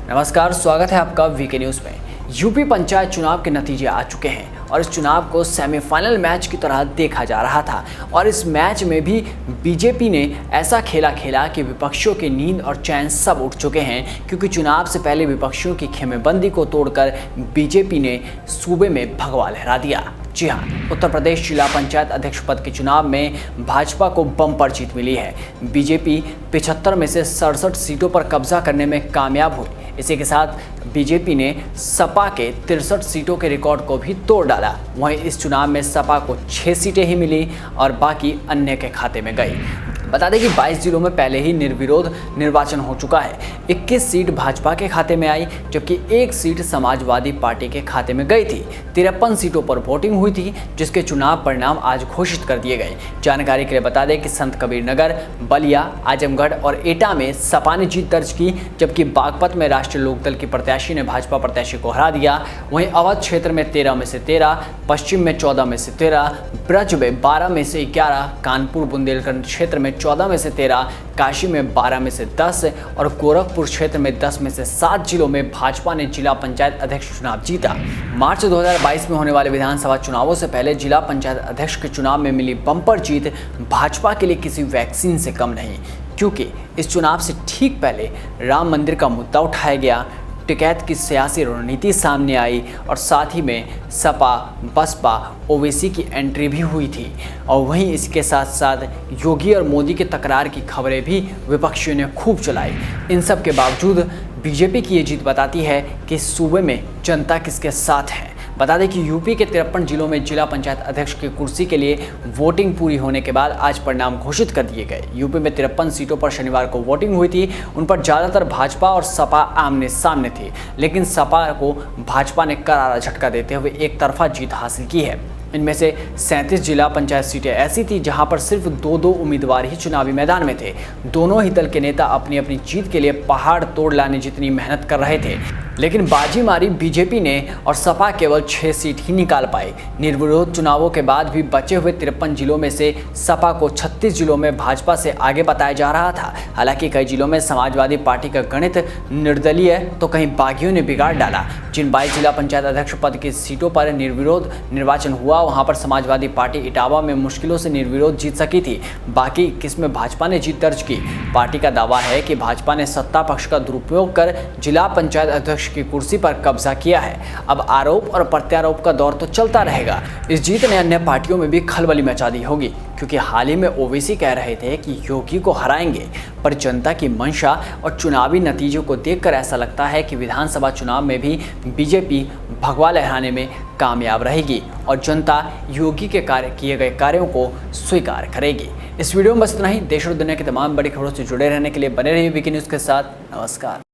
नमस्कार, स्वागत है आपका वीके न्यूज़ में। यूपी पंचायत चुनाव के नतीजे आ चुके हैं और इस चुनाव को सेमीफाइनल मैच की तरह देखा जा रहा था और इस मैच में भी बीजेपी ने ऐसा खेला कि विपक्षियों की नींद और चैन सब उठ चुके हैं, क्योंकि चुनाव से पहले विपक्षियों की खेमेबंदी को तोड़कर बीजेपी ने सूबे में भगवा लहरा दिया। जी हाँ, उत्तर प्रदेश जिला पंचायत अध्यक्ष पद के चुनाव में भाजपा को बम्पर जीत मिली है। बीजेपी 75 में से 67 सीटों पर कब्जा करने में कामयाब हुई। इसी के साथ बीजेपी ने सपा के 63 सीटों के रिकॉर्ड को भी तोड़ डाला। वहीं इस चुनाव में सपा को 6 सीटें ही मिली और बाकी अन्य के खाते में गई। बता दें कि 22 जिलों में पहले ही निर्विरोध निर्वाचन हो चुका है। 21 सीट भाजपा के खाते में आई, जबकि 1 सीट समाजवादी पार्टी के खाते में गई थी। 53 सीटों पर वोटिंग हुई थी, जिसके चुनाव परिणाम आज घोषित कर दिए गए। जानकारी के लिए बता दें कि संत कबीर नगर, बलिया, आजमगढ़ और एटा में सपा ने जीत दर्ज की, जबकि बागपत में राष्ट्रीय लोकदल की प्रत्याशी ने भाजपा प्रत्याशी को हरा दिया। वहीं अवध क्षेत्र में 13 में से 13, पश्चिम में 14 में से 13, ब्रज में 12 में से 11, कानपुर बुंदेलखंड क्षेत्र में 14 में से 13, काशी में 12 में से 10 और गोरखपुर क्षेत्र में 10 में से 7 जिलों में भाजपा ने जिला पंचायत अध्यक्ष चुनाव जीता। मार्च 2022 में होने वाले विधानसभा चुनावों से पहले जिला पंचायत अध्यक्ष के चुनाव में मिली बम्पर जीत भाजपा के लिए किसी वैक्सीन से कम नहीं, क्योंकि इस चुनाव से ठीक पहले राम मंदिर का मुद्दा उठाया गया, टिकैत की सियासी रणनीति सामने आई और साथ ही में सपा, बसपा, ओवैसी की एंट्री भी हुई थी। और वहीं इसके साथ साथ योगी और मोदी के तकरार की खबरें भी विपक्षियों ने खूब चलाई। इन सब के बावजूद बीजेपी की ये जीत बताती है कि सूबे में जनता किसके साथ है। बता दें कि यूपी के 53 जिलों में जिला पंचायत अध्यक्ष की कुर्सी के लिए वोटिंग पूरी होने के बाद आज परिणाम घोषित कर दिए गए। यूपी में 53 सीटों पर शनिवार को वोटिंग हुई थी। उन पर ज़्यादातर भाजपा और सपा आमने सामने थी, लेकिन सपा को भाजपा ने करारा झटका देते हुए एक तरफा जीत हासिल की है। इनमें से 37 जिला पंचायत सीटें ऐसी थी जहां पर सिर्फ 2-2 उम्मीदवार ही चुनावी मैदान में थे। दोनों ही दल के नेता अपनी अपनी जीत के लिए पहाड़ तोड़ लाने जितनी मेहनत कर रहे थे, लेकिन बाजी मारी बीजेपी ने और सपा केवल 6 सीट ही निकाल पाई। निर्विरोध चुनावों के बाद भी बचे हुए 53 जिलों में से सपा को 36 जिलों में भाजपा से आगे बताया जा रहा था। हालांकि कई जिलों में समाजवादी पार्टी का गणित निर्दलीय तो कहीं बागियों ने बिगाड़ डाला। जिन 22 जिला पंचायत अध्यक्ष पद की सीटों पर निर्विरोध निर्वाचन हुआ, वहां पर समाजवादी पार्टी इटावा में मुश्किलों से निर्विरोध जीत सकी थी। बाकी 21 में भाजपा ने जीत दर्ज की। पार्टी का दावा है कि भाजपा ने सत्ता पक्ष का दुरुपयोग कर जिला पंचायत अध्यक्ष की कुर्सी पर कब्जा किया है। अब आरोप और प्रत्यारोप का दौर तो चलता रहेगा। इस जीत ने अन्य पार्टियों में भी खलबली मचा दी होगी, क्योंकि हाल ही में ओवैसी कह रहे थे कि योगी को हराएंगे, पर जनता की मंशा और चुनावी नतीजों को देखकर ऐसा लगता है कि विधानसभा चुनाव में भी बीजेपी भगवा लहराने में कामयाब रहेगी और जनता योगी के किए गए कार्यों को स्वीकार करेगी। इस वीडियो में बस इतना ही। देश और दुनिया की तमाम बड़ी खबरों से जुड़े रहने के लिए बने रहिए वीके न्यूज़ के साथ। नमस्कार।